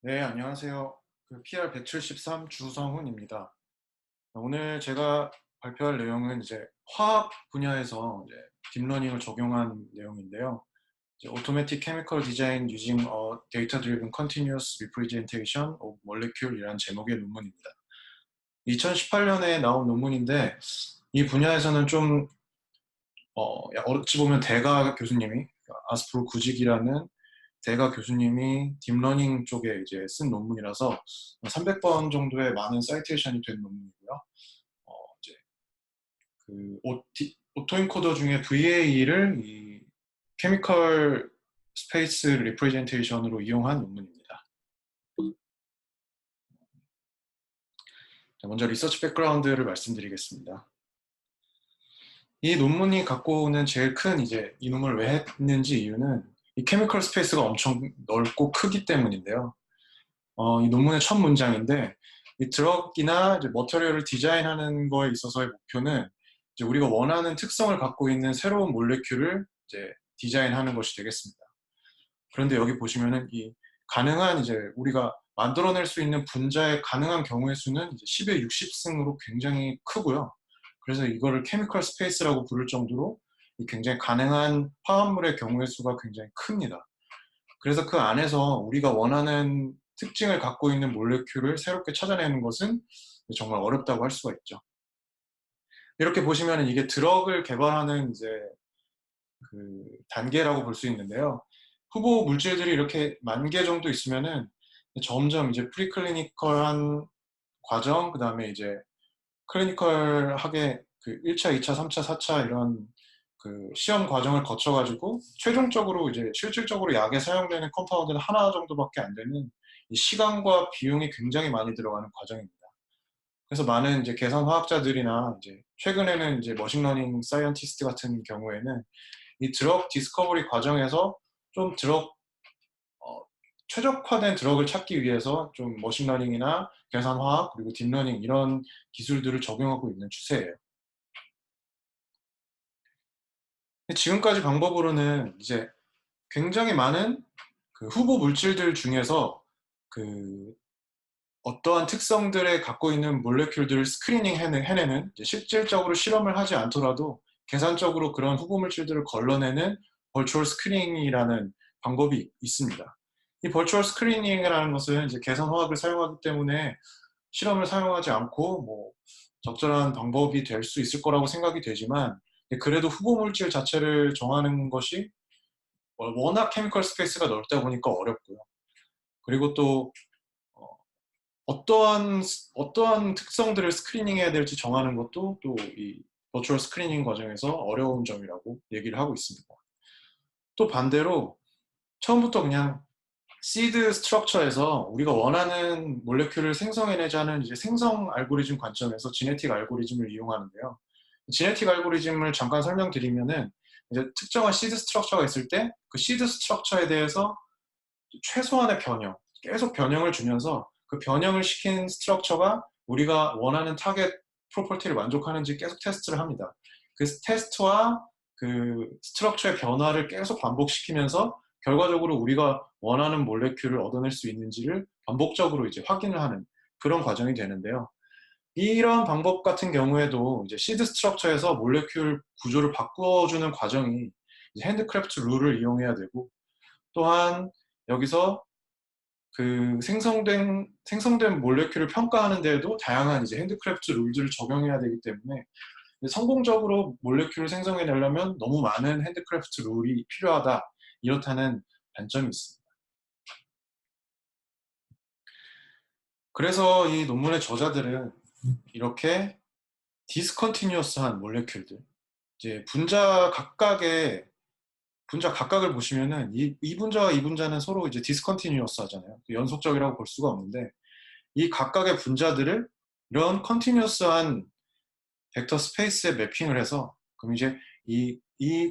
네, 안녕하세요. PR 173 주성훈입니다. 오늘 제가 발표할 내용은 이제 화학 분야에서 이제 딥러닝을 적용한 내용인데요. 이제 Automatic Chemical Design Using a Data-Driven Continuous Representation of Molecule이라는 제목의 논문입니다. 2018년에 나온 논문인데 이 분야에서는 좀 어찌 보면 대가 교수님이 아스프로 구직이라는 대가 교수님이 딥러닝 쪽에 이제 쓴 논문이라서 300번 정도의 많은 사이테이션이 된 논문이고요. 이제 그 오토인코더 중에 VAE를 이 케미컬 스페이스 리프레젠테이션으로 이용한 논문입니다. 자, 먼저 리서치 백그라운드를 말씀드리겠습니다. 이 논문이 갖고 오는 제일 큰 이제 이 논문을 왜 했는지 이유는 이 케미컬 스페이스가 엄청 넓고 크기 때문인데요. 이 논문의 첫 문장인데 이 드럭이나 이제 머터리얼을 디자인하는 거에 있어서의 목표는 이제 우리가 원하는 특성을 갖고 있는 새로운 몰레큘을 이제 디자인하는 것이 되겠습니다. 그런데 여기 보시면은 이 가능한 이제 우리가 만들어낼 수 있는 분자의 가능한 경우의 수는 이제 10의 60승으로 굉장히 크고요. 그래서 이거를 케미컬 스페이스라고 부를 정도로 굉장히 가능한 화합물의 경우의 수가 굉장히 큽니다. 그래서 그 안에서 우리가 원하는 특징을 갖고 있는 몰레큘을 새롭게 찾아내는 것은 정말 어렵다고 할 수가 있죠. 이렇게 보시면 이게 드럭을 개발하는 이제 그 단계라고 볼 수 있는데요. 후보 물질들이 이렇게 10,000개 정도 있으면은 점점 이제 프리클리니컬한 과정, 그 다음에 이제 클리니컬하게 그 1차, 2차, 3차, 4차 이런 그 시험 과정을 거쳐가지고 최종적으로 이제 실질적으로 약에 사용되는 컴파운드는 하나 정도밖에 안 되는 이 시간과 비용이 굉장히 많이 들어가는 과정입니다. 그래서 많은 이제 계산 화학자들이나 이제 최근에는 이제 머신러닝 사이언티스트 같은 경우에는 이 드럭 디스커버리 과정에서 좀 최적화된 드럭을 찾기 위해서 좀 머신러닝이나 계산화학 그리고 딥러닝 이런 기술들을 적용하고 있는 추세예요. 지금까지 방법으로는 이제 굉장히 많은 그 후보 물질들 중에서 그 어떠한 특성들에 갖고 있는 몰레큘들을 스크리닝 해내는 실질적으로 실험을 하지 않더라도 계산적으로 그런 후보 물질들을 걸러내는 버추얼 스크리닝이라는 방법이 있습니다. 이 버추얼 스크리닝이라는 것은 이제 계산 화학을 사용하기 때문에 실험을 사용하지 않고 뭐 적절한 방법이 될 수 있을 거라고 생각이 되지만 그래도 후보 물질 자체를 정하는 것이 워낙 케미컬 스페이스가 넓다 보니까 어렵고요. 그리고 또 어떠한 특성들을 스크리닝해야 될지 정하는 것도 또 이 버추얼 스크리닝 과정에서 어려운 점이라고 얘기를 하고 있습니다. 또 반대로 처음부터 그냥 시드 스트럭처에서 우리가 원하는 몰레큘을 생성해내자는 이제 생성 알고리즘 관점에서 지네틱 알고리즘을 이용하는데요. 지네틱 알고리즘을 잠깐 설명드리면은 이제 특정한 시드 스트럭처가 있을 때 그 시드 스트럭처에 대해서 최소한의 변형, 계속 변형을 주면서 그 변형을 시킨 스트럭처가 우리가 원하는 타겟 프로퍼티를 만족하는지 계속 테스트를 합니다. 그 테스트와 그 스트럭처의 변화를 계속 반복시키면서 결과적으로 우리가 원하는 몰레큘을 얻어낼 수 있는지를 반복적으로 이제 확인을 하는 그런 과정이 되는데요. 이런 방법 같은 경우에도 이제 시드 스트럭처에서 몰레큘 구조를 바꿔주는 과정이 핸드크래프트 룰을 이용해야 되고 또한 여기서 그 생성된 몰레큘을 평가하는 데에도 다양한 이제 핸드크래프트 룰들을 적용해야 되기 때문에 성공적으로 몰레큘을 생성해내려면 너무 많은 핸드크래프트 룰이 필요하다. 이렇다는 단점이 있습니다. 그래서 이 논문의 저자들은 이렇게 디스컨티뉴어스한 몰레큘들, 이제 분자 각각을 보시면은 이 분자와 이 분자는 서로 이제 디스컨티뉴어스 하잖아요. 연속적이라고 볼 수가 없는데 이 각각의 분자들을 이런 컨티뉴어스한 벡터 스페이스에 매핑을 해서 그럼 이제 이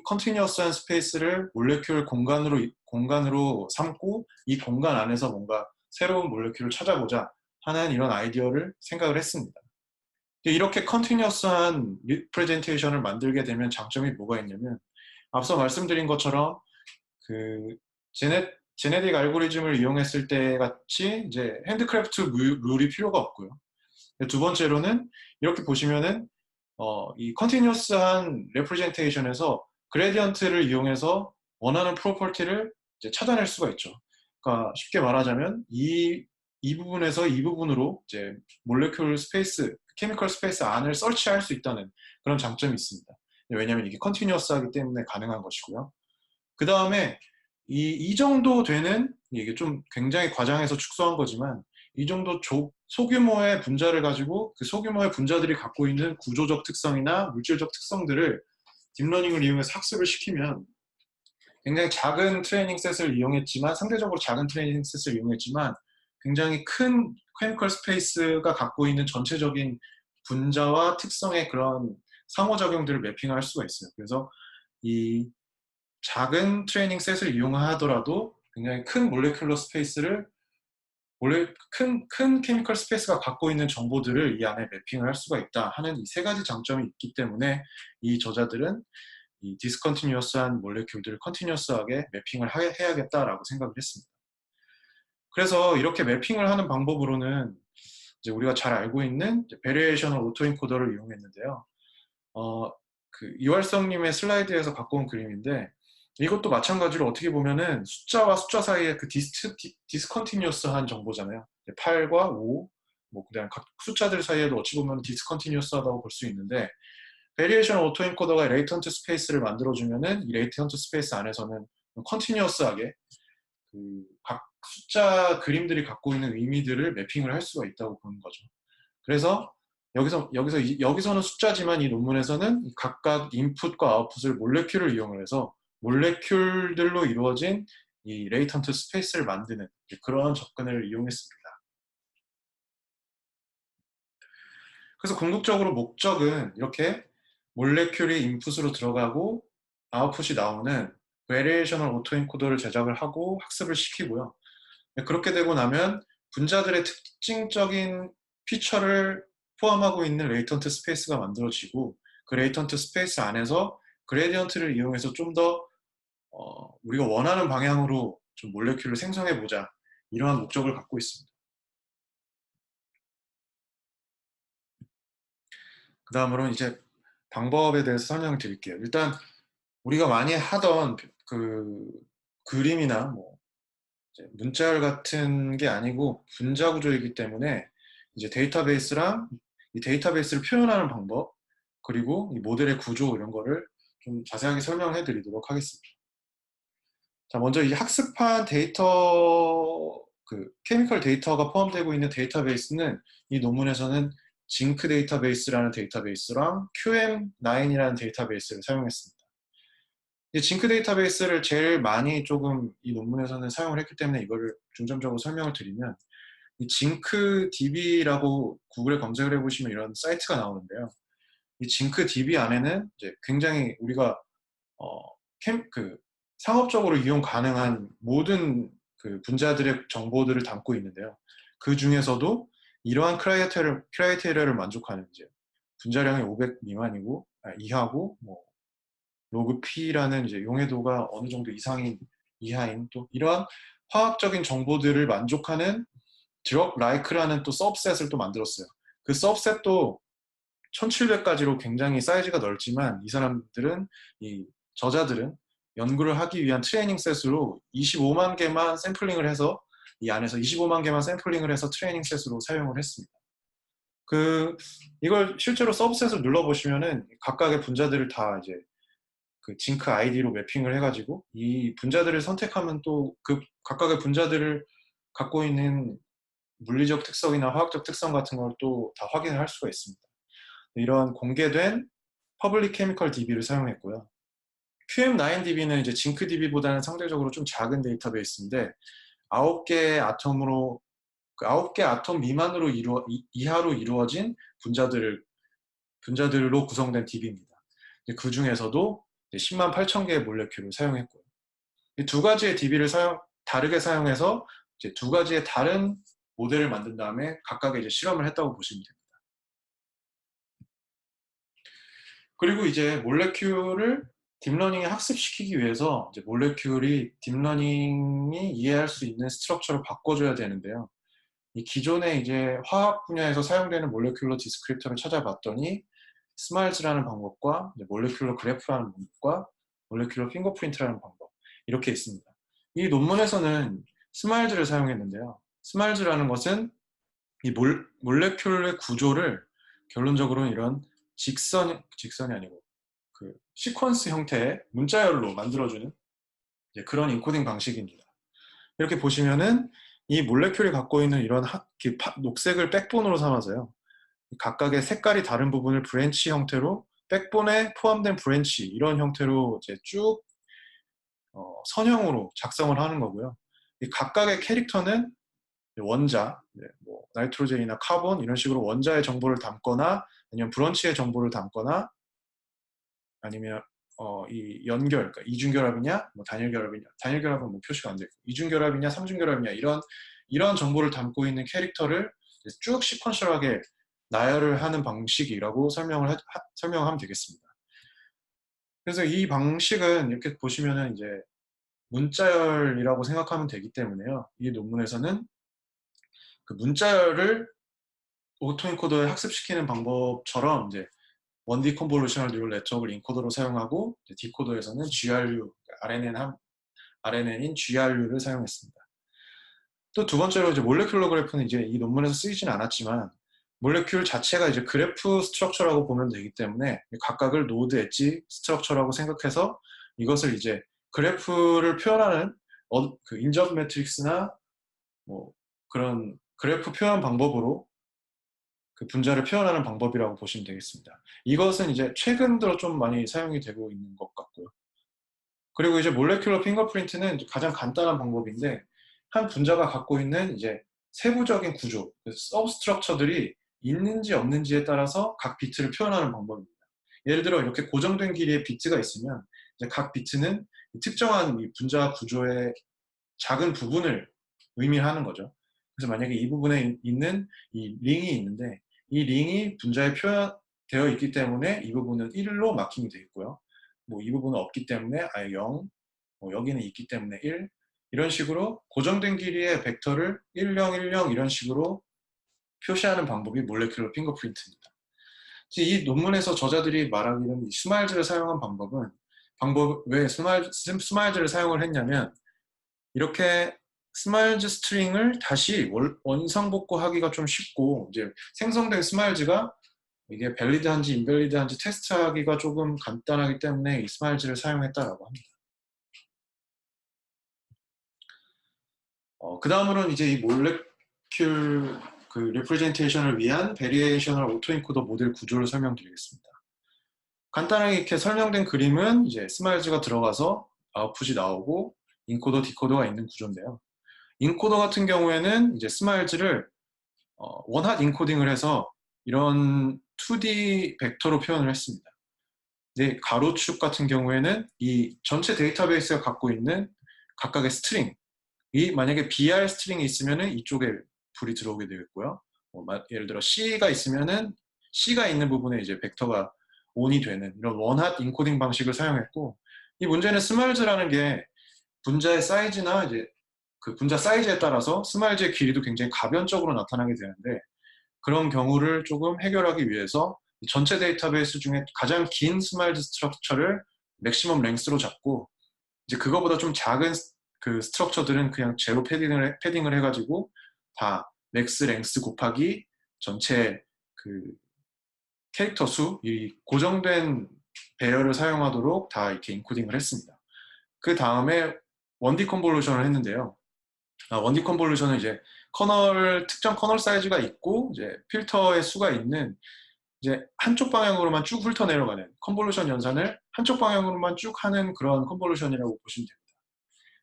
컨티뉴어스한 스페이스를 몰레큘 공간으로 삼고 이 공간 안에서 뭔가 새로운 몰레큘을 찾아보자 하는 이런 아이디어를 생각을 했습니다. 이렇게 컨티뉴어스한 리프레젠테이션을 만들게 되면 장점이 뭐가 있냐면 앞서 말씀드린 것처럼 그 제네틱 알고리즘을 이용했을 때 같이 이제 핸드크래프트 룰이 필요가 없고요. 두 번째로는 이렇게 보시면은 이 컨티뉴어스한 레프레젠테이션에서 그레디언트를 이용해서 원하는 프로퍼티를 이제 찾아낼 수가 있죠. 그러니까 쉽게 말하자면 이 부분에서 이 부분으로 이제 몰레큘 스페이스, 케미컬 스페이스 안을 서치할 수 있다는 그런 장점이 있습니다. 왜냐하면 이게 컨티뉴어스하기 때문에 가능한 것이고요. 그 다음에 이 정도 되는, 이게 좀 굉장히 과장해서 축소한 거지만 이 정도 소규모의 분자를 가지고 그 소규모의 분자들이 갖고 있는 구조적 특성이나 물질적 특성들을 딥러닝을 이용해서 학습을 시키면 굉장히 작은 트레이닝 셋을 이용했지만, 상대적으로 작은 트레이닝 셋을 이용했지만 굉장히 큰 케미컬 스페이스가 갖고 있는 전체적인 분자와 특성의 그런 상호작용들을 매핑할 수가 있어요. 그래서 이 작은 트레이닝 셋을 이용하더라도 굉장히 큰 몰레큘러 스페이스를 큰 케미컬 스페이스가 갖고 있는 정보들을 이 안에 매핑을 할 수가 있다 하는 이 세 가지 장점이 있기 때문에 이 저자들은 이 디스컨티뉴어스한 몰레큘들을 컨티뉴어스하게 매핑을 해야겠다라고 생각을 했습니다. 그래서 이렇게 매핑을 하는 방법으로는 이제 우리가 잘 알고 있는 베리에이셔널 오토인코더를 이용했는데요. 이활성님의 슬라이드에서 갖고 온 그림인데, 이것도 마찬가지로 어떻게 보면은 숫자와 숫자 사이의 그 디스컨티뉴어스한 정보잖아요. 8과 5, 그다음 각 숫자들 사이에도 어찌 보면 디스컨티뉴어스하다고 볼 수 있는데, 베리에이션 오토인코더가 레이턴트 스페이스를 만들어주면은 이 레이턴트 스페이스 안에서는 컨티뉴어스하게 각 숫자 그림들이 갖고 있는 의미들을 매핑을 할 수가 있다고 보는 거죠. 그래서 여기서는 숫자지만 이 논문에서는 각각 인풋과 아웃풋을 몰레큘을 이용을 해서 몰레큘들로 이루어진 이 레이턴트 스페이스를 만드는 그런 접근을 이용했습니다. 그래서 궁극적으로 목적은 이렇게 몰레큘이 인풋으로 들어가고 아웃풋이 나오는 베리에이셔널 오토엔코더를 제작을 하고 학습을 시키고요. 그렇게 되고 나면 분자들의 특징적인 피처를 포함하고 있는 레이턴트 스페이스가 만들어지고, 그 레이턴트 스페이스 안에서 그레디언트를 이용해서 좀 더 우리가 원하는 방향으로 좀 몰레큘을 생성해보자, 이러한 목적을 갖고 있습니다. 그 다음으로는 이제 방법에 대해서 설명을 드릴게요. 일단 우리가 많이 하던 그 그림이나 문자열 같은 게 아니고 분자 구조이기 때문에 이제 데이터베이스랑 이 데이터베이스를 표현하는 방법, 그리고 이 모델의 구조, 이런 거를 좀 자세하게 설명해 드리도록 하겠습니다. 자, 먼저 이 학습한 데이터, 케미컬 데이터가 포함되고 있는 데이터베이스는 이 논문에서는 징크 데이터베이스라는 데이터베이스랑 QM9이라는 데이터베이스를 사용했습니다. 이 징크 데이터베이스를 제일 많이 조금 이 논문에서는 사용을 했기 때문에 이거를 중점적으로 설명을 드리면, 이 징크 DB라고 구글에 검색을 해보시면 이런 사이트가 나오는데요. 이 징크 DB 안에는 이제 굉장히 우리가 어, 상업적으로 이용 가능한 모든 그 분자들의 정보들을 담고 있는데요. 그 중에서도 이러한 크라이테리아를 만족하는 이제 분자량이 500 미만이고 이하고 로그 P라는 이제 용해도가 어느 정도 이하인 또 이러한 화학적인 정보들을 만족하는 드럭 라이크라는 또 서브셋을 또 만들었어요. 그 서브셋도 1700가지로 굉장히 사이즈가 넓지만, 이 저자들은 연구를 하기 위한 트레이닝 셋으로 25만 개만 샘플링을 해서 이 안에서 25만 개만 샘플링을 해서 트레이닝 셋으로 사용을 했습니다. 이걸 실제로 서브셋을 눌러보시면은 각각의 분자들을 다 이제 그 징크 아이디로 매핑을 해가지고 이 분자들을 선택하면 또 그 각각의 분자들을 갖고 있는 물리적 특성이나 화학적 특성 같은 걸 또 다 확인을 할 수가 있습니다. 이런 공개된 퍼블릭 케미컬 DB를 사용했고요. QM9DB는 이제 징크 DB보다는 상대적으로 좀 작은 데이터베이스인데 9개의 아톰으로 9개 아톰 미만으로 이하로 이루어진 분자들로 구성된 DB입니다. 그 중에서도 10만 8천 개의 몰레큘을 사용했고요. 이 두 가지의 DB를 다르게 사용해서 이제 두 가지의 다른 모델을 만든 다음에 각각의 이제 실험을 했다고 보시면 됩니다. 그리고 이제 몰레큘을 딥러닝에 학습시키기 위해서 이제 몰레큘이 딥러닝이 이해할 수 있는 스트럭처를 바꿔줘야 되는데요. 이 기존에 이제 화학 분야에서 사용되는 몰레큘러 디스크립터를 찾아봤더니 스마일즈라는 방법과 몰레큘러 그래프라는 방법과 몰레큘러 핑거프린트라는 방법 이렇게 있습니다. 이 논문에서는 스마일즈를 사용했는데요. 스마일즈라는 것은 이 몰레큘의 구조를 결론적으로는 이런 직선이 아니고 그 시퀀스 형태의 문자열로 만들어주는 그런 인코딩 방식입니다. 이렇게 보시면은 이 몰레큘이 갖고 있는 이런 녹색을 백본으로 삼아서요. 각각의 색깔이 다른 부분을 브랜치 형태로 백본에 포함된 브랜치 이런 형태로 이제 쭉 선형으로 작성을 하는 거고요. 이 각각의 캐릭터는 원자, 뭐 나이트로젠이나 카본 이런 식으로 원자의 정보를 담거나 아니면 브런치의 정보를 담거나 아니면 이 연결, 그러니까 이중결합이냐, 뭐 단일결합이냐, 단일결합은 뭐 표시가 안 되고 이중결합이냐, 삼중결합이냐 이런 정보를 담고 있는 캐릭터를 쭉 시퀀셜하게 나열을 하는 방식이라고 설명하면 되겠습니다. 그래서 이 방식은 이렇게 보시면은 이제 문자열이라고 생각하면 되기 때문에요. 이 논문에서는 그 문자열을 오토인코더에 학습시키는 방법처럼 이제 1D 컨볼루셔널 뉴럴 네트워크를 인코더로 사용하고 디코더에서는 GRU, RNN인 GRU를 사용했습니다. 또 두 번째로 이제 몰레큘러 그래프는 이제 이 논문에서 쓰이지는 않았지만 몰레큘 자체가 이제 그래프 스트럭처라고 보면 되기 때문에 각각을 노드 엣지 스트럭처라고 생각해서 이것을 이제 그래프를 표현하는 그 인접 매트릭스나 뭐 그런 그래프 표현 방법으로 그 분자를 표현하는 방법이라고 보시면 되겠습니다. 이것은 이제 최근 들어 좀 많이 사용이 되고 있는 것 같고요. 그리고 이제 몰레큘러 핑거프린트는 가장 간단한 방법인데 한 분자가 갖고 있는 이제 세부적인 구조, 서브스트럭처들이 있는지 없는지에 따라서 각 비트를 표현하는 방법입니다. 예를 들어 이렇게 고정된 길이의 비트가 있으면 이제 각 비트는 특정한 이 분자 구조의 작은 부분을 의미하는 거죠. 그래서 만약에 이 부분에 있는 이 링이 있는데 이 링이 분자에 표현되어 있기 때문에 이 부분은 1로 마킹이 되어 있고요. 뭐 이 부분은 없기 때문에 아예 0, 뭐 여기는 있기 때문에 1 이런 식으로 고정된 길이의 벡터를 10, 10 이런 식으로 표시하는 방법이 몰레큘러 핑거프린트입니다. 이 논문에서 저자들이 말하기는 스마일즈를 사용한 왜 스마일즈를 사용을 했냐면 이렇게 스마일즈 스트링을 다시 원상복구하기가 좀 쉽고 이제 생성된 스마일즈가 이게 밸리드한지 인밸리드한지 테스트하기가 조금 간단하기 때문에 이 스마일즈를 사용했다라고 합니다. 그 다음으로는 이제 이 몰레큘 그 리프레젠테이션을 위한 베리에이셔널 오토인코더 모델 구조를 설명드리겠습니다. 간단하게 이렇게 설명된 그림은 이제 스마일즈가 들어가서 아웃풋이 나오고 인코더, 디코더가 있는 구조인데요. 인코더 같은 경우에는 이제 스마일즈를 원핫 인코딩을 해서 이런 2D 벡터로 표현을 했습니다. 근데 가로축 같은 경우에는 이 전체 데이터베이스가 갖고 있는 각각의 스트링, 이 만약에 BR 스트링이 있으면은 이쪽에 불이 들어오게 되겠고요. 예를 들어 C가 있으면은 C가 있는 부분에 이제 벡터가 온이 되는 이런 원핫 인코딩 방식을 사용했고, 이 문제는 스마일즈라는 게 분자의 사이즈나 이제 그 분자 사이즈에 따라서 스마일즈의 길이도 굉장히 가변적으로 나타나게 되는데, 그런 경우를 조금 해결하기 위해서 전체 데이터베이스 중에 가장 긴 스마일즈 스트럭처를 맥시멈 랭스로 잡고 이제 그거보다 좀 작은 그 스트럭처들은 그냥 제로 패딩을 해가지고 다 맥스 랭스 곱하기 전체 그 캐릭터 수, 이 고정된 배열을 사용하도록 다 이렇게 인코딩을 했습니다. 그 다음에 원디 컨볼루션을 했는데요. 원디 컨볼루션은 이제 특정 커널 사이즈가 있고 이제 필터의 수가 있는 이제 한쪽 방향으로만 쭉 훑어 내려가는 컨볼루션 연산을 한쪽 방향으로만 쭉 하는 그런 컨볼루션이라고 보시면 됩니다.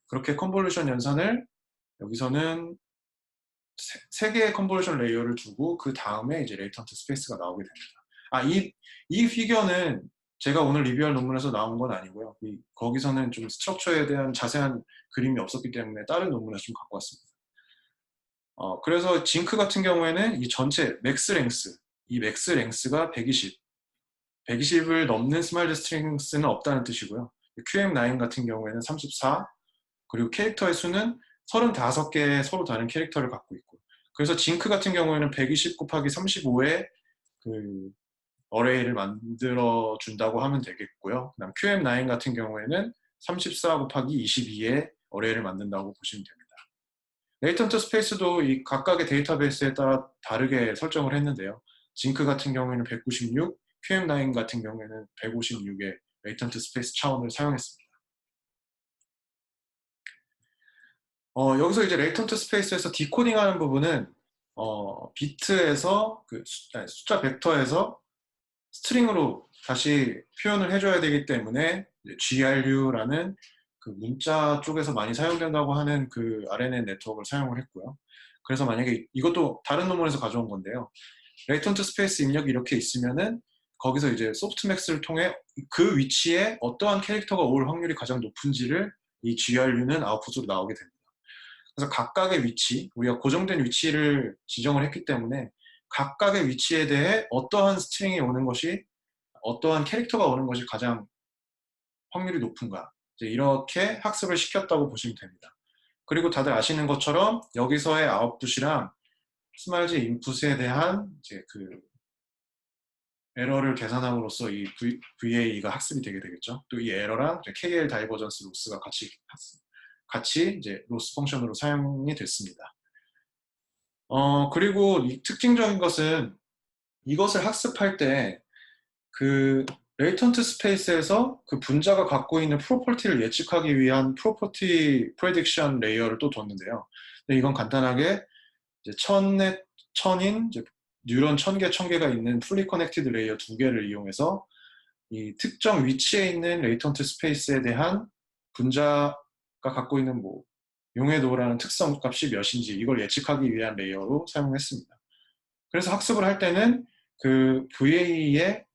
그렇게 컨볼루션 연산을 여기서는 세 개의 컨볼루션 레이어를 두고 그 다음에 이제 레이턴트 스페이스가 나오게 됩니다. 이 피겨는 제가 오늘 리뷰할 논문에서 나온 건 아니고요. 거기서는 좀 스트럭처에 대한 자세한 그림이 없었기 때문에 다른 논문에서 좀 갖고 왔습니다. 그래서 징크 같은 경우에는 이 전체 맥스 랭스, 이 맥스 랭스가 120, 120을 넘는 스마일즈 스트링스는 없다는 뜻이고요. QM9 같은 경우에는 34, 그리고 캐릭터의 수는 35개의 서로 다른 캐릭터를 갖고 있고, 그래서 징크 같은 경우에는 120 곱하기 35의 그 어레이를 만들어 준다고 하면 되겠고요. 그다음 QM9 같은 경우에는 34 곱하기 22의 어레이를 만든다고 보시면 됩니다. 레이턴트 스페이스도 이 각각의 데이터베이스에 따라 다르게 설정을 했는데요. 징크 같은 경우에는 196, QM9 같은 경우에는 156의 레이턴트 스페이스 차원을 사용했습니다. 여기서 이제 레이턴트 스페이스에서 디코딩하는 부분은 비트에서 숫자 벡터에서 스트링으로 다시 표현을 해줘야 되기 때문에 GRU라는 그 문자 쪽에서 많이 사용된다고 하는 그 RNN 네트워크를 사용을 했고요. 그래서 만약에 이것도 다른 논문에서 가져온 건데요. 레이턴트 스페이스 입력이 이렇게 있으면은 거기서 이제 소프트맥스를 통해 그 위치에 어떠한 캐릭터가 올 확률이 가장 높은지를 이 GRU는 아웃풋으로 나오게 됩니다. 그래서 각각의 위치, 우리가 고정된 위치를 지정을 했기 때문에 각각의 위치에 대해 어떠한 스트링이 오는 것이, 어떠한 캐릭터가 오는 것이 가장 확률이 높은가, 이제 이렇게 학습을 시켰다고 보시면 됩니다. 그리고 다들 아시는 것처럼 여기서의 아웃풋이랑 스마일즈 인풋에 대한 이제 그 에러를 계산함으로써 이 VA가 학습이 되게 되겠죠. 또 이 에러랑 KL 다이버전스 로스가 같이 이제 로스 펑션으로 사용이 됐습니다. 그리고 이 특징적인 것은 이것을 학습할 때 그 레이턴트 스페이스에서 그 분자가 갖고 있는 프로퍼티를 예측하기 위한 프로퍼티 프레딕션 레이어를 또 뒀는데요. 근데 이건 간단하게 이제 천인 이제 뉴런 1000개, 1000개가 있는 풀리 커넥티드 레이어 2개를 이용해서 이 특정 위치에 있는 레이턴트 스페이스에 대한 분자가 갖고 있는 뭐 용해도라는 특성 값이 몇인지 이걸 예측하기 위한 레이어로 사용했습니다. 그래서 학습을 할 때는 그 VA의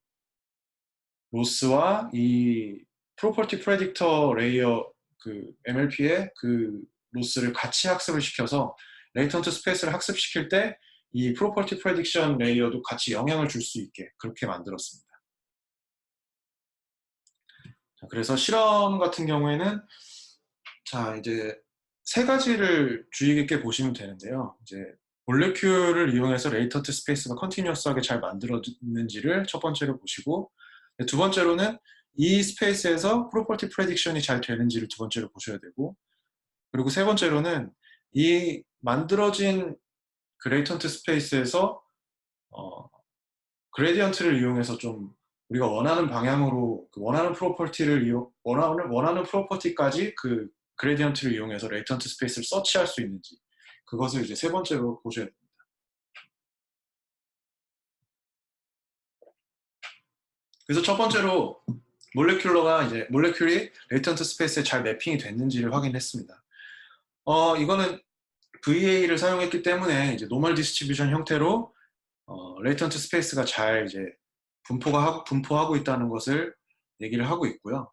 로스와 이 프로퍼티 프레딕터 레이어 그 MLP의 그 로스를 같이 학습을 시켜서 레이턴트 스페이스를 학습시킬 때 이 프로퍼티 프레딕션 레이어도 같이 영향을 줄 수 있게 그렇게 만들었습니다. 그래서 실험 같은 경우에는 자 이제 세 가지를 주의 깊게 보시면 되는데요. 이제 몰레큘을 이용해서 레이턴트 스페이스가 컨티뉴어스하게 잘 만들어지는지를 첫 번째로 보시고, 두 번째로는 이 스페이스에서 프로퍼티 프레딕션이 잘 되는지를 두 번째로 보셔야 되고, 그리고 세 번째로는 이 만들어진 그 레이턴트 스페이스에서 그레디언트를 이용해서 좀 우리가 원하는 방향으로 그 원하는 프로퍼티를 원하는 프로퍼티까지 그 그레디언트를 이용해서 레이턴트 스페이스를 서치할 수 있는지, 그것을 이제 세 번째로 보셔야 됩니다. 그래서 첫 번째로 몰레큘이 레이턴트 스페이스에 잘 매핑이 됐는지를 확인했습니다. 이거는 VA를 사용했기 때문에 이제 노멀 디스트리뷰션 형태로 레이턴트 스페이스가 잘 이제 분포하고 있다는 것을 얘기를 하고 있고요.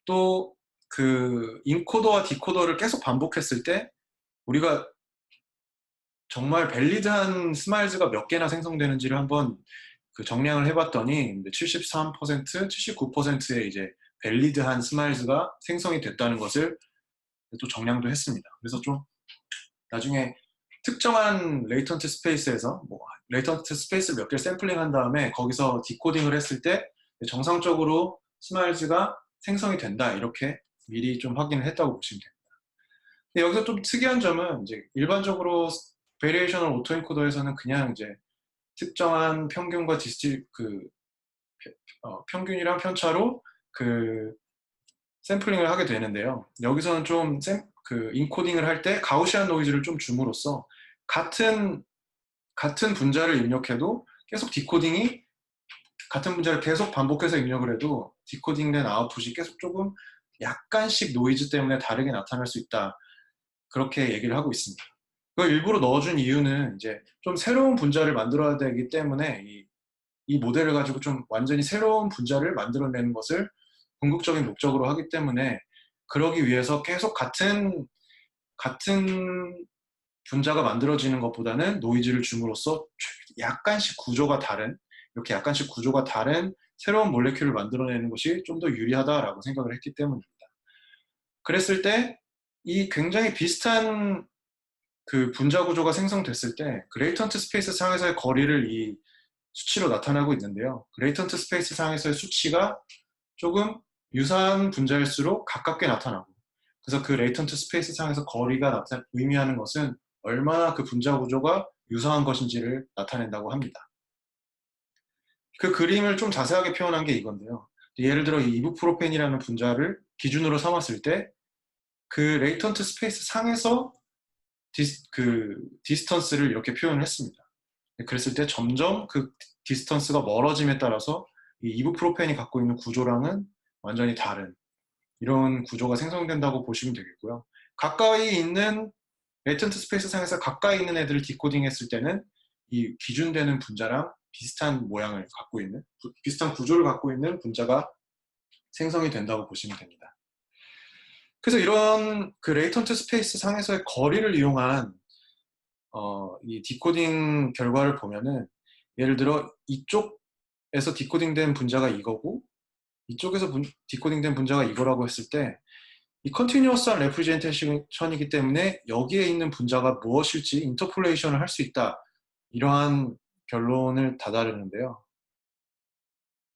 또 그 인코더와 디코더를 계속 반복했을 때 우리가 정말 밸리드한 스마일즈가 몇 개나 생성되는지를 한번 그 정량을 해봤더니 73%, 79%의 이제 밸리드한 스마일즈가 생성이 됐다는 것을 또 정량도 했습니다. 그래서 좀 나중에 특정한 레이턴트 스페이스에서 레이턴트 스페이스를 몇 개 샘플링한 다음에 거기서 디코딩을 했을 때 정상적으로 스마일즈가 생성이 된다, 이렇게 미리 좀 확인을 했다고 보시면 됩니다. 근데 여기서 좀 특이한 점은 이제 일반적으로 베리에이셔널 오토엔코더에서는 그냥 이제 특정한 평균과 평균이랑 편차로 그 샘플링을 하게 되는데요. 여기서는 좀 인코딩을 할 때 가우시안 노이즈를 좀 줌으로써 같은 분자를 입력해도 계속 같은 분자를 계속 반복해서 입력을 해도 디코딩된 아웃풋이 계속 조금 약간씩 노이즈 때문에 다르게 나타날 수 있다, 그렇게 얘기를 하고 있습니다. 그걸 일부러 넣어준 이유는 이제 좀 새로운 분자를 만들어야 되기 때문에 이 모델을 가지고 좀 완전히 새로운 분자를 만들어내는 것을 궁극적인 목적으로 하기 때문에, 그러기 위해서 계속 같은 분자가 만들어지는 것보다는 노이즈를 줌으로써 약간씩 구조가 다른, 이렇게 약간씩 구조가 다른 새로운 몰레큘을 만들어내는 것이 좀 더 유리하다라고 생각을 했기 때문입니다. 그랬을 때 이 굉장히 비슷한 그 분자 구조가 생성됐을 때 그레이턴트 스페이스 상에서의 거리를 이 수치로 나타나고 있는데요. 그레이턴트 스페이스 상에서의 수치가 조금 유사한 분자일수록 가깝게 나타나고, 그래서 그 레이턴트 스페이스 상에서 거리가 의미하는 것은 얼마나 그 분자 구조가 유사한 것인지를 나타낸다고 합니다. 그 그림을 좀 자세하게 표현한 게 이건데요. 예를 들어 이 이부프로펜이라는 분자를 기준으로 삼았을 때 그 레이턴트 스페이스 상에서 디스턴스를 이렇게 표현을 했습니다. 그랬을 때 점점 그 디스턴스가 멀어짐에 따라서 이 이부프로펜이 갖고 있는 구조랑은 완전히 다른 이런 구조가 생성된다고 보시면 되겠고요. 가까이 있는 레이턴트 스페이스 상에서 가까이 있는 애들을 디코딩했을 때는 이 기준되는 분자랑 비슷한 모양을 갖고 있는, 비슷한 구조를 갖고 있는 분자가 생성이 된다고 보시면 됩니다. 그래서 이런 그 레이턴트 스페이스 상에서의 거리를 이용한 이 디코딩 결과를 보면은, 예를 들어 이쪽에서 디코딩된 분자가 이거고 이쪽에서 디코딩된 분자가 이거라고 했을 때 이 컨티뉴어스한 레프리젠테이션이기 때문에 여기에 있는 분자가 무엇일지 인터폴레이션을 할 수 있다, 이러한 결론을 다다르는데요.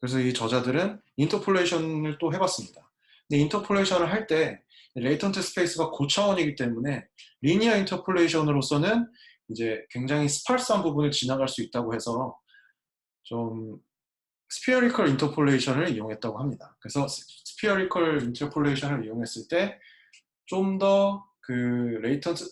그래서 이 저자들은 인터폴레이션을 또 해봤습니다. 근데 인터폴레이션을 할 때 레이턴트 스페이스가 고차원이기 때문에 리니어 인터폴레이션으로서는 이제 굉장히 스파르스한 부분을 지나갈 수 있다고 해서 좀 스피어리컬 인터폴레이션을 이용했다고 합니다. 그래서 스피어리컬 인터폴레이션을 이용했을 때 좀 더 그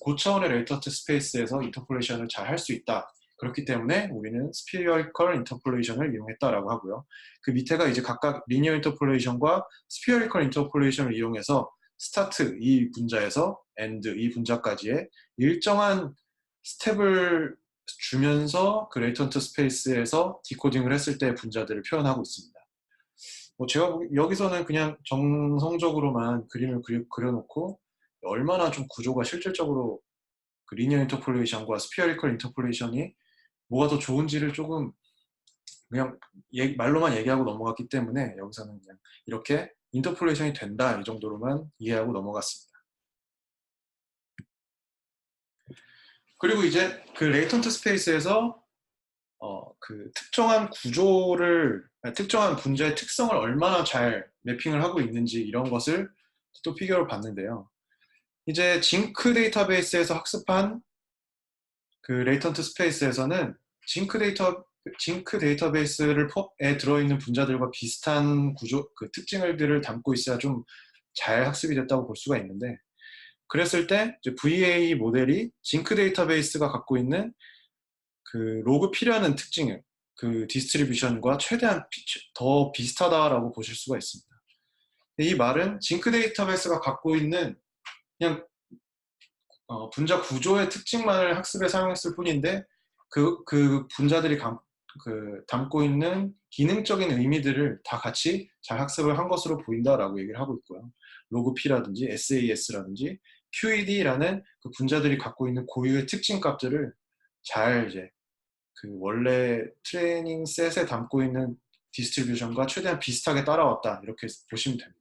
고차원의 레이턴트 스페이스에서 인터폴레이션을 잘 할 수 있다. 그렇기 때문에 우리는 스피어리컬 인터폴레이션을 이용했다라고 하고요. 그 밑에가 이제 각각 리니어 인터폴레이션과 스피어리컬 인터폴레이션을 이용해서 스타트 이 분자에서 엔드 이 분자까지의 일정한 스텝을 주면서 그 레이턴트 스페이스에서 디코딩을 했을 때 분자들을 표현하고 있습니다. 제가 여기서는 그냥 정성적으로만 그림을 그려놓고 얼마나 좀 구조가 실질적으로 그 리니어 인터폴레이션과 스피어리컬 인터폴레이션이 뭐가 더 좋은지를 조금 그냥 말로만 얘기하고 넘어갔기 때문에 여기서는 그냥 이렇게 인터폴레이션이 된다 이 정도로만 이해하고 넘어갔습니다. 그리고 이제 그 레이턴트 스페이스에서 그 특정한 구조를, 특정한 분자의 특성을 얼마나 잘 매핑을 하고 있는지 이런 것을 또 피규어로 봤는데요. 이제 징크 데이터베이스에서 학습한 그 레이턴트 스페이스에서는 징크 데이터베이스에 들어있는 분자들과 비슷한 구조, 그 특징들을 담고 있어야 좀 잘 학습이 됐다고 볼 수가 있는데, 그랬을 때 이제 VA 모델이 징크 데이터베이스가 갖고 있는 그 로그 P라는 특징을 그 디스트리뷰션과 최대한 더 비슷하다라고 보실 수가 있습니다. 이 말은 징크 데이터베이스가 갖고 있는 그냥 분자 구조의 특징만을 학습에 사용했을 뿐인데 그 분자들이 담고 있는 기능적인 의미들을 다 같이 잘 학습을 한 것으로 보인다라고 얘기를 하고 있고요. 로그 P라든지 SAS라든지 QED라는 그 분자들이 갖고 있는 고유의 특징 값들을 잘 이제 그 원래 트레이닝 셋에 담고 있는 디스트리뷰션과 최대한 비슷하게 따라왔다, 이렇게 보시면 됩니다.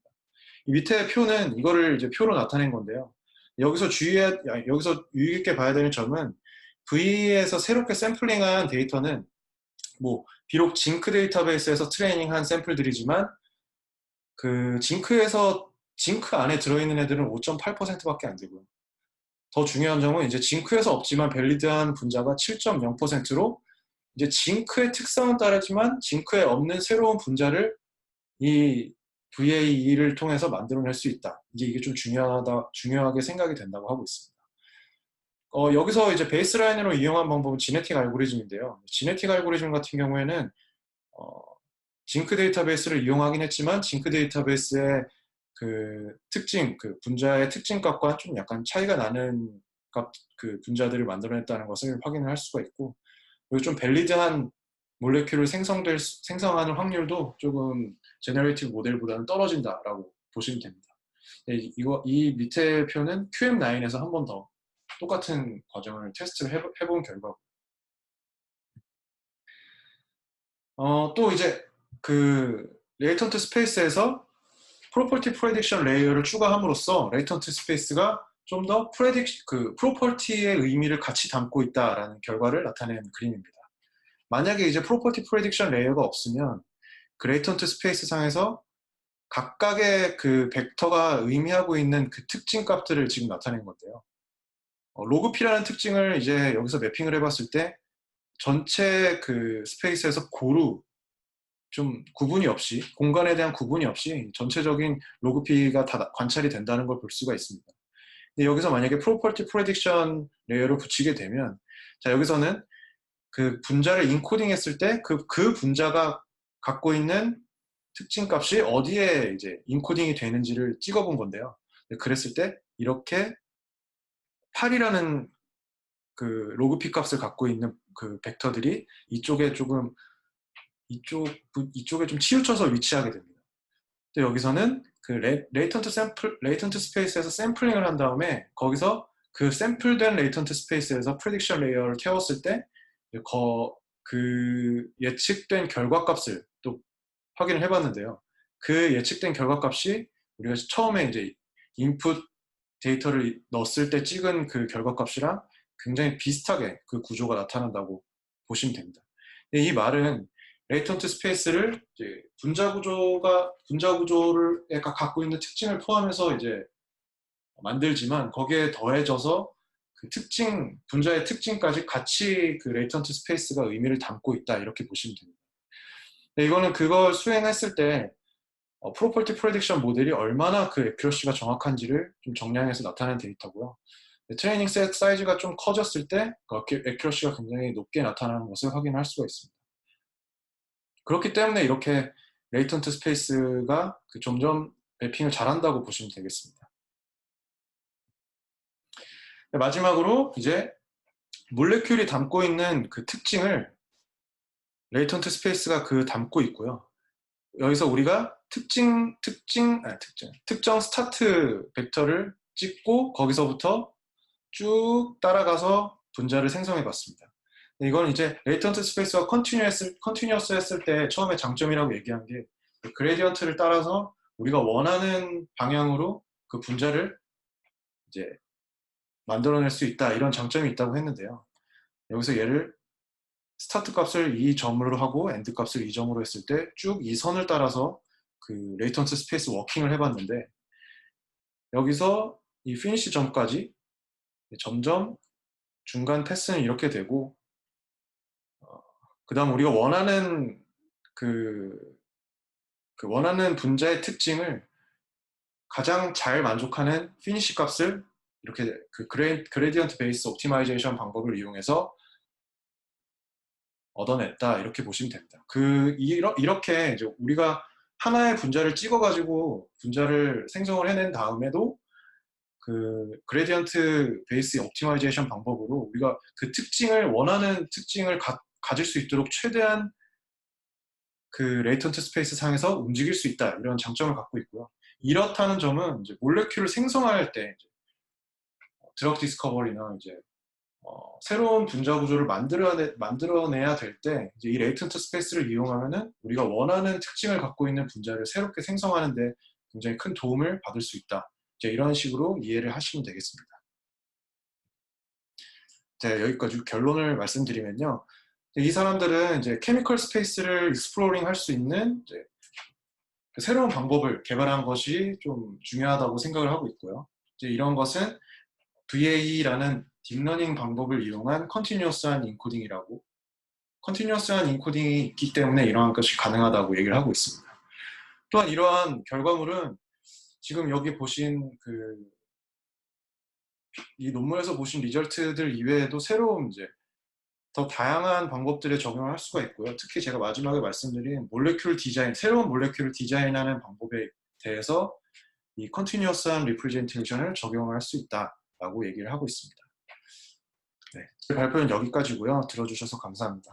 이 밑에 표는 이거를 이제 표로 나타낸 건데요. 여기서 여기서 유의 깊게 봐야 되는 점은 V에서 새롭게 샘플링한 데이터는 뭐 비록 징크 데이터베이스에서 트레이닝한 샘플들이지만 그 징크 안에 들어있는 애들은 5.8%밖에 안 되고요. 더 중요한 점은 이제 징크에서 없지만 밸리드한 분자가 7.0%로 이제 징크의 특성은 따르지만 징크에 없는 새로운 분자를 이 VAE를 통해서 만들어낼 수 있다. 이게 좀 중요하게 생각이 된다고 하고 있습니다. 여기서 이제 베이스라인으로 이용한 방법은 지네틱 알고리즘인데요. 지네틱 알고리즘 같은 경우에는 징크 데이터베이스를 이용하긴 했지만 징크 데이터베이스의 그 특징, 그 분자의 특징값과 좀 약간 차이가 나는 그 분자들을 만들어냈다는 것을 확인을 할 수가 있고, 그리고 좀 밸리드한 몰레큘을 생성하는 확률도 조금 제너레이티브 모델보다는 떨어진다라고 보시면 됩니다. 이 밑에 표는 QM9에서 한 번 더 똑같은 과정을 테스트를 해본 결과고, 또 이제 그 레이턴트 스페이스에서 프로퍼티 프레딕션 레이어를 추가함으로써 레이턴트 스페이스가 좀 더 그 프로퍼티의 의미를 같이 담고 있다라는 결과를 나타내는 그림입니다. 만약에 이제 프로퍼티 프레딕션 레이어가 없으면 그 레이턴트 스페이스 상에서 각각의 그 벡터가 의미하고 있는 그 특징 값들을 지금 나타낸 건데요. 로그피라는 특징을 이제 여기서 매핑을 해봤을 때 전체 그 스페이스에서 고루 좀 구분이 없이, 공간에 대한 구분이 없이 전체적인 로그피가 다 관찰이 된다는 걸 볼 수가 있습니다. 근데 여기서 만약에 프로퍼티 프레딕션 레이어를 붙이게 되면, 자, 여기서는 그 분자를 인코딩 했을 때 그 분자가 갖고 있는 특징 값이 어디에 이제 인코딩이 되는지를 찍어 본 건데요. 그랬을 때 이렇게 8이라는 그 로그피 값을 갖고 있는 그 벡터들이 이쪽에 조금 이쪽에 좀 치우쳐서 위치하게 됩니다. 또 여기서는 그 레이턴트 스페이스에서 샘플링을 한 다음에 거기서 그 샘플된 레이턴트 스페이스에서 프레딕션 레이어를 태웠을 때 그 예측된 결과값을 또 확인을 해봤는데요. 그 예측된 결과값이 우리가 처음에 이제 인풋 데이터를 넣었을 때 찍은 그 결과값이랑 굉장히 비슷하게 그 구조가 나타난다고 보시면 됩니다. 이 말은 레이턴트 스페이스를 이제 분자 구조를 갖고 있는 특징을 포함해서 이제 만들지만 거기에 더해져서 그 분자의 특징까지 같이 그 레이턴트 스페이스가 의미를 담고 있다 이렇게 보시면 됩니다. 이거는 그걸 수행했을 때 프로퍼티 프레딕션 모델이 얼마나 그 애큐러시가 정확한지를 좀 정량해서 나타낸 데이터고요. 트레이닝 셋 사이즈가 좀 커졌을 때 그 애큐러시가 굉장히 높게 나타나는 것을 확인할 수가 있습니다. 그렇기 때문에 이렇게 레이턴트 스페이스가 점점 매핑을 잘한다고 보시면 되겠습니다. 마지막으로 이제 몰레큘이 담고 있는 그 특징을 레이턴트 스페이스가 담고 있고요. 여기서 우리가 특정 스타트 벡터를 찍고 거기서부터 쭉 따라가서 분자를 생성해 봤습니다. 이건 이제 레이턴트 스페이스가 컨티뉴어스 했을 때 처음에 장점이라고 얘기한 게 그레디언트를 따라서 우리가 원하는 방향으로 그 분자를 이제 만들어낼 수 있다 이런 장점이 있다고 했는데요. 여기서 얘를 스타트 값을 이 점으로 하고 엔드 값을 이 점으로 했을 때 쭉 이 선을 따라서 그 레이턴트 스페이스 워킹을 해봤는데 여기서 이 피니시 점까지 점점 중간 패스는 이렇게 되고 그 다음 우리가 원하는 원하는 분자의 특징을 가장 잘 만족하는 피니시 값을 이렇게 그 그레디언트 베이스 옵티마이제이션 방법을 이용해서 얻어냈다 이렇게 보시면 됩니다. 이렇게 이제 우리가 하나의 분자를 찍어가지고 분자를 생성을 해낸 다음에도 그 그레디언트 베이스 옵티마이제이션 방법으로 우리가 그 원하는 특징을 가질 수 있도록 최대한 그 레이턴트 스페이스 상에서 움직일 수 있다 이런 장점을 갖고 있고요. 이렇다는 점은 이제 몰레큘을 생성할 때 드럭 디스커버리나 이제 새로운 분자 구조를 만들어내야 될 때 이 레이턴트 스페이스를 이용하면은 우리가 원하는 특징을 갖고 있는 분자를 새롭게 생성하는데 굉장히 큰 도움을 받을 수 있다. 이제 이런 식으로 이해를 하시면 되겠습니다. 네, 여기까지 결론을 말씀드리면요. 이 사람들은 이제 케미컬 스페이스를 익스플로링 할 수 있는 이제 새로운 방법을 개발한 것이 좀 중요하다고 생각을 하고 있고요. 이제 이런 것은 VAE라는 딥러닝 방법을 이용한 컨티뉴어스한 인코딩이 있기 때문에 이러한 것이 가능하다고 얘기를 하고 있습니다. 또한 이러한 결과물은 지금 여기 보신 이 논문에서 보신 리절트들 이외에도 새로운 이제 더 다양한 방법들에 적용을 할 수가 있고요. 특히 제가 마지막에 말씀드린 새로운 몰레큘을 디자인하는 방법에 대해서 이 컨티뉴어스한 리프레젠테이션을 적용할 수 있다라고 얘기를 하고 있습니다. 네, 제 발표는 여기까지고요. 들어주셔서 감사합니다.